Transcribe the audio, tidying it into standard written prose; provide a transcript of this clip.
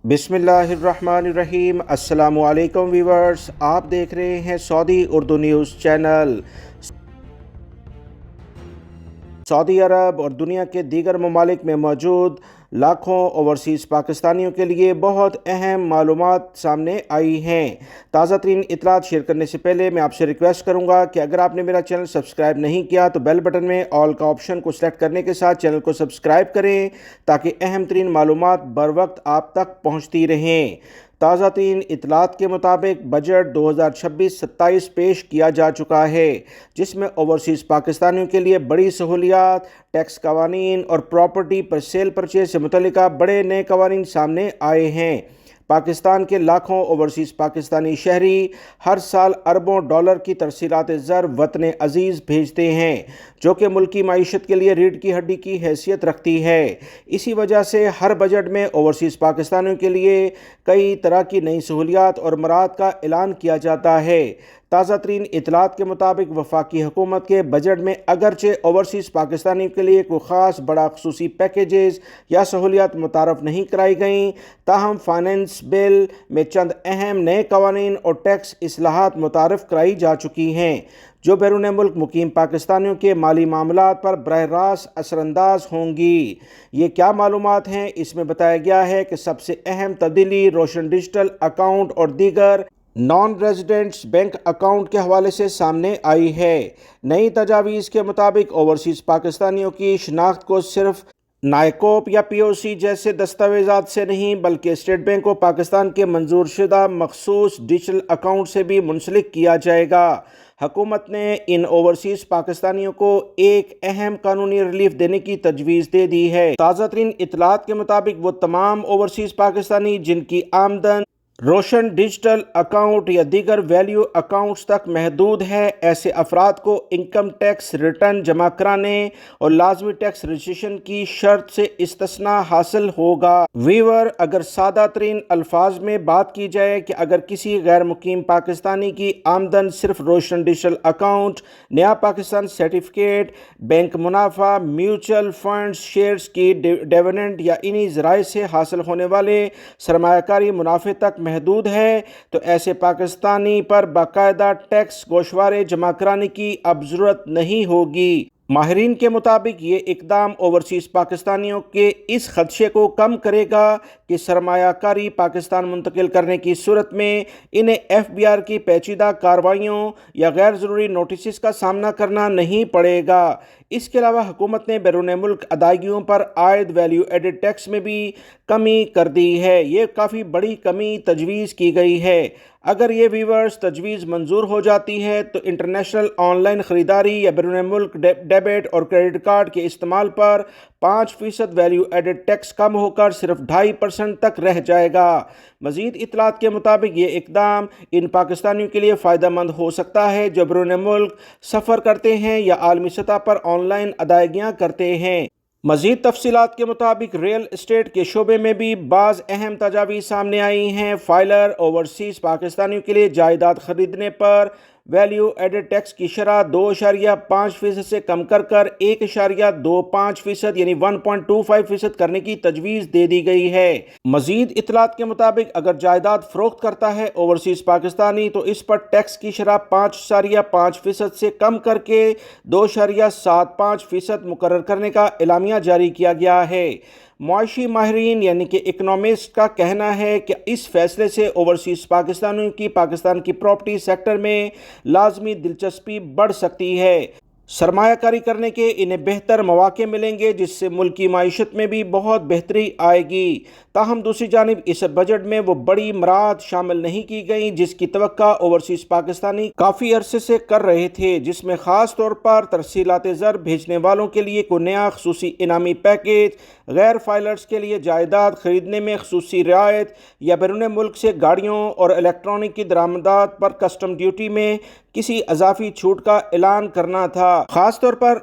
بسم اللہ الرحمن الرحیم۔ السلام علیکم ویورز، آپ دیکھ رہے ہیں سعودی اردو نیوز چینل۔ سعودی عرب اور دنیا کے دیگر ممالک میں موجود لاکھوں اوورسیز پاکستانیوں کے لیے بہت اہم معلومات سامنے آئی ہیں۔ تازہ ترین اطلاعات شیئر کرنے سے پہلے میں آپ سے ریکویسٹ کروں گا کہ اگر آپ نے میرا چینل سبسکرائب نہیں کیا تو بیل بٹن میں آل کا آپشن کو سلیکٹ کرنے کے ساتھ چینل کو سبسکرائب کریں تاکہ اہم ترین معلومات بر وقت آپ تک پہنچتی رہیں۔ تازہ ترین اطلاعات کے مطابق بجٹ 2026-27 پیش کیا جا چکا ہے، جس میں اوورسیز پاکستانیوں کے لیے بڑی سہولیات، ٹیکس قوانین اور پراپرٹی پر سیل پرچیز سے متعلقہ بڑے نئے قوانین سامنے آئے ہیں۔ پاکستان کے لاکھوں اوورسیز پاکستانی شہری ہر سال اربوں ڈالر کی ترسیلات زر وطن عزیز بھیجتے ہیں، جو کہ ملکی معیشت کے لیے ریڑھ کی ہڈی کی حیثیت رکھتی ہے۔ اسی وجہ سے ہر بجٹ میں اوورسیز پاکستانیوں کے لیے کئی طرح کی نئی سہولیات اور مراعات کا اعلان کیا جاتا ہے۔ تازہ ترین اطلاعات کے مطابق وفاقی حکومت کے بجٹ میں اگرچہ اوورسیز پاکستانیوں کے لیے کوئی خاص بڑا خصوصی پیکیجز یا سہولیات متعارف نہیں کرائی گئیں، تاہم فائنانس بل میں چند اہم نئے قوانین اور ٹیکس اصلاحات متعارف کرائی جا چکی ہیں، جو بیرون ملک مقیم پاکستانیوں کے مالی معاملات پر براہ راست اثر انداز ہوں گی۔ یہ کیا معلومات ہیں؟ اس میں بتایا گیا ہے کہ سب سے اہم تبدیلی روشن ڈیجیٹل اکاؤنٹ اور دیگر نان ریزیڈنٹس بینک اکاؤنٹ کے حوالے سے سامنے آئی ہے۔ نئی تجاویز کے مطابق اوورسیز پاکستانیوں کی شناخت کو صرف نائکوپ یا پی او سی جیسے دستاویزات سے نہیں بلکہ اسٹیٹ بینک آف پاکستان کے منظور شدہ مخصوص ڈیجیٹل اکاؤنٹ سے بھی منسلک کیا جائے گا۔ حکومت نے ان اوورسیز پاکستانیوں کو ایک اہم قانونی ریلیف دینے کی تجویز دے دی ہے۔ تازہ ترین اطلاعات کے مطابق وہ تمام اوورسیز پاکستانی جن کی آمدن روشن ڈیجیٹل اکاؤنٹ یا دیگر ویلیو اکاؤنٹس تک محدود ہے، ایسے افراد کو انکم ٹیکس ریٹرن جمع کرانے اور لازمی ٹیکس رجسٹریشن کی شرط سے استثناء حاصل ہوگا۔ ویور، اگر سادہ ترین الفاظ میں بات کی جائے کہ اگر کسی غیر مقیم پاکستانی کی آمدن صرف روشن ڈیجیٹل اکاؤنٹ، نیا پاکستان سرٹیفکیٹ، بینک منافع، میوچل فنڈز، شیئرز کی ڈیویڈنڈ یا انہی ذرائع سے حاصل ہونے والے سرمایہ کاری منافع تک محدود ہے، تو ایسے پاکستانی پر باقاعدہ ٹیکس گوشوارے جمع کرانے کی اب ضرورت نہیں ہوگی۔ ماہرین کے مطابق یہ اقدام اوورسیز پاکستانیوں کے اس خدشے کو کم کرے گا کہ سرمایہ کاری پاکستان منتقل کرنے کی صورت میں انہیں ایف بی آر کی پیچیدہ کارروائیوں یا غیر ضروری نوٹسز کا سامنا کرنا نہیں پڑے گا۔ اس کے علاوہ حکومت نے بیرون ملک ادائیگیوں پر عائد ویلیو ایڈڈ ٹیکس میں بھی کمی کر دی ہے۔ یہ کافی بڑی کمی تجویز کی گئی ہے۔ اگر یہ ویورز تجویز منظور ہو جاتی ہے تو انٹرنیشنل آن لائن خریداری یا بیرون ملک ڈیبٹ اور کریڈٹ کارڈ کے استعمال پر 5% ویلیو ایڈڈ ٹیکس کم ہو کر صرف 2.5% تک رہ جائے گا۔ مزید اطلاعات کے مطابق یہ اقدام ان پاکستانیوں کے لیے فائدہ مند ہو سکتا ہے جو بیرون ملک سفر کرتے ہیں یا عالمی سطح پر آن لائن ادائیگیاں کرتے ہیں۔ مزید تفصیلات کے مطابق ریل اسٹیٹ کے شعبے میں بھی بعض اہم تجاویز سامنے آئی ہیں۔ فائلر اوورسیز پاکستانیوں کے لیے جائیداد خریدنے پر ویلیو ایڈڈ ٹیکس کی شرح 2.5% سے کم کر 1.25% یعنی 1.25% کرنے کی تجویز دے دی گئی ہے۔ مزید اطلاعات کے مطابق اگر جائیداد فروخت کرتا ہے اوورسیز پاکستانی تو اس پر ٹیکس کی شرح 5.5% سے کم کر کے 2.75% مقرر کرنے کا اعلامیہ جاری کیا گیا ہے۔ معاشی ماہرین یعنی کہ اکنامسٹ کا کہنا ہے کہ اس فیصلے سے اوورسیز پاکستانیوں کی پاکستان کی پراپرٹی سیکٹر میں لازمی دلچسپی بڑھ سکتی ہے۔ سرمایہ کاری کرنے کے انہیں بہتر مواقع ملیں گے، جس سے ملکی معیشت میں بھی بہت بہتری آئے گی۔ تاہم دوسری جانب اس بجٹ میں وہ بڑی مراعات شامل نہیں کی گئیں جس کی توقع اوورسیز پاکستانی کافی عرصے سے کر رہے تھے، جس میں خاص طور پر ترسیلات زر بھیجنے والوں کے لیے کوئی نیا خصوصی انعامی پیکیج، غیر فائلرز کے لیے جائیداد خریدنے میں خصوصی رعایت، یا بیرون ملک سے گاڑیوں اور الیکٹرانک کی درآمدات پر کسٹم ڈیوٹی میں کسی اضافی چھوٹ کا اعلان کرنا تھا۔ خاص طور پر